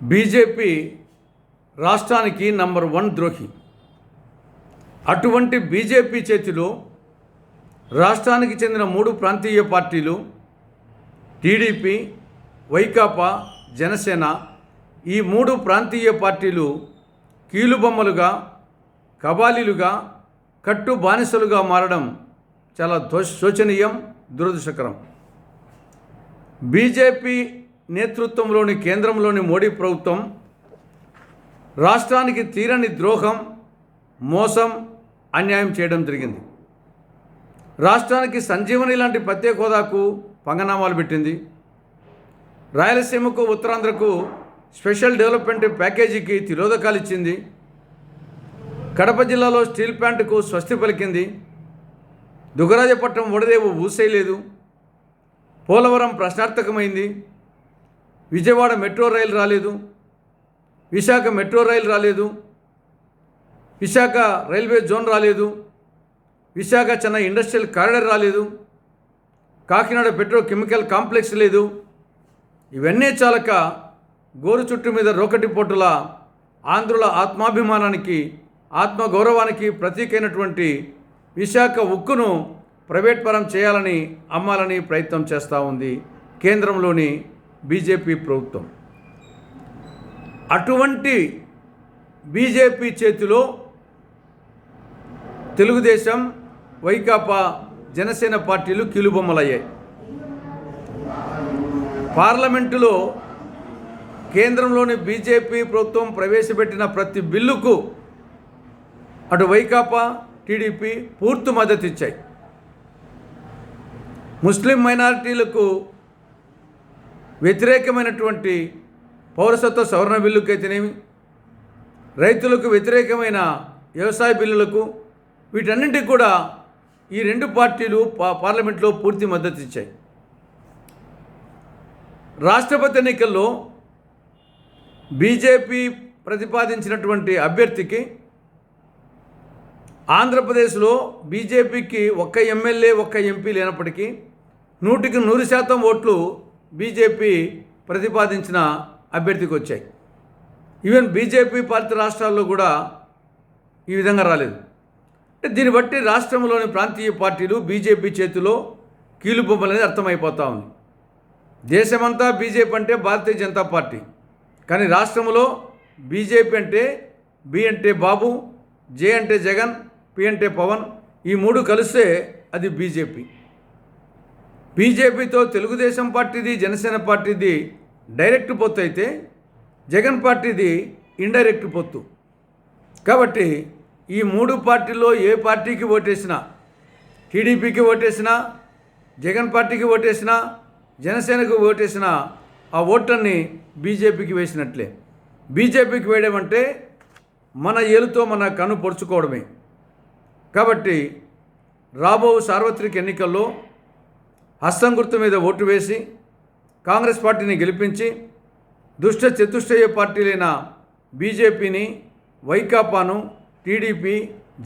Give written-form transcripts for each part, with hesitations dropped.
BJP రాష్ట్రానికి number 1 ద్రోహి. అటువంటి బీజేపీ చేతిలో రాష్ట్రానికి చెందిన 3 ప్రాంతీయ పార్టీలు టీడీపీ, వైకాపా, జనసేన ఈ 3 ప్రాంతీయ పార్టీలు కీలుబొమ్మలుగా, కబాలీలుగా, కట్టు బానిసలుగా మారడం చాలా శోచనీయం, దురదృష్టకరం. బీజేపీ నేతృత్వంలోని కేంద్రంలోని మోడీ ప్రభుత్వం రాష్ట్రానికి తీరని ద్రోహం, మోసం, అన్యాయం చేయడం జరిగింది. రాష్ట్రానికి సంజీవని లాంటి ప్రత్యేక హోదాకు పంగనామాలు పెట్టింది. రాయలసీమకు, ఉత్తరాంధ్రకు స్పెషల్ డెవలప్మెంట్ ప్యాకేజీకి తిలోదకాలు ఇచ్చింది. కడప జిల్లాలో స్టీల్ ప్లాంట్కు స్వస్తి పలికింది. దుగ్గరాజపట్నం ఓడరేవు ఊసేయలేదు. పోలవరం ప్రశ్నార్థకమైంది. విజయవాడ మెట్రో రైలు రాలేదు. విశాఖ మెట్రో రైలు రాలేదు. విశాఖ రైల్వే జోన్ రాలేదు. విశాఖ చెన్నై ఇండస్ట్రియల్ కారిడార్ రాలేదు. కాకినాడ పెట్రోకెమికల్ కాంప్లెక్స్ లేదు. ఇవన్నీ చాలక గోరు చుట్టు మీద రోకటి పోటుల ఆంధ్రుల ఆత్మాభిమానానికి, ఆత్మగౌరవానికి ప్రతీకైనటువంటి విశాఖ ఉక్కును ప్రైవేట్ పరం చేయాలని, అమ్మాలని ప్రయత్నం చేస్తూ ఉంది కేంద్రంలోని బీజేపీ ప్రభుత్వం. అటువంటి బీజేపీ చేతిలో తెలుగుదేశం, వైకాపా, జనసేన పార్టీలు కీలుబొమ్మలయ్యాయి. పార్లమెంటులో కేంద్రంలోని బీజేపీ ప్రభుత్వం ప్రవేశపెట్టిన ప్రతి బిల్లుకు అటు వైకాపా, టీడీపీ పూర్తి మద్దతు ఇచ్చాయి. ముస్లిం మైనారిటీలకు వ్యతిరేకమైనటువంటి పౌరసత్వ సవరణ బిల్లుకైతేనేమి, రైతులకు వ్యతిరేకమైన వ్యవసాయ బిల్లులకు, వీటన్నింటికి కూడా ఈ 2 పార్టీలు పార్లమెంట్లో పూర్తి మద్దతు ఇచ్చాయి. రాష్ట్రపతి ఎన్నికల్లో బీజేపీ ప్రతిపాదించినటువంటి అభ్యర్థికి ఆంధ్రప్రదేశ్లో బీజేపీకి ఒక్క ఎమ్మెల్యే, ఒక్క ఎంపీ లేనప్పటికీ 100కి 100% ఓట్లు బీజేపీ ప్రతిపాదించిన అభ్యర్థికి వచ్చాయి. ఈవెన్ బీజేపీ పాలిత రాష్ట్రాల్లో కూడా ఈ విధంగా రాలేదు. అంటే దీన్ని బట్టి రాష్ట్రంలోని ప్రాంతీయ పార్టీలు బీజేపీ చేతిలో కీలుబొమ్మలనేది అర్థమైపోతూ ఉంది. దేశమంతా బీజేపీ అంటే భారతీయ జనతా పార్టీ, కానీ రాష్ట్రంలో బీజేపీ అంటే బి అంటే బాబు, జే అంటే జగన్, పి అంటే పవన్, ఈ 3 కలిస్తే అది బీజేపీ. బీజేపీతో తెలుగుదేశం పార్టీది, జనసేన పార్టీది డైరెక్ట్ పొత్తు అయితే జగన్ పార్టీది ఇండైరెక్ట్ పొత్తు. కాబట్టి ఈ 3 పార్టీల్లో ఏ పార్టీకి ఓటేసినా, టీడీపీకి ఓటేసినా, జగన్ పార్టీకి ఓటేసినా, జనసేనకు ఓటేసినా ఆ ఓట్లన్నీ బీజేపీకి వేసినట్లే. బీజేపీకి వేయడం అంటే మన ఏలుతో మన కన్ను పొడుచుకోవడమే. కాబట్టి రాబో సార్వత్రిక ఎన్నికల్లో హస్తం గుర్తు మీద ఓటు వేసి కాంగ్రెస్ పార్టీని గెలిపించి దుష్ట చతుష్టయ పార్టీలైన బీజేపీని, వైకాపాను, టీడీపీ,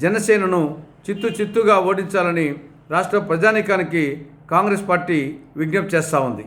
జనసేనను చిత్తుగా ఓడించాలని రాష్ట్ర ప్రజానీకానికి కాంగ్రెస్ పార్టీ విజ్ఞప్తి చేస్తూ ఉంది.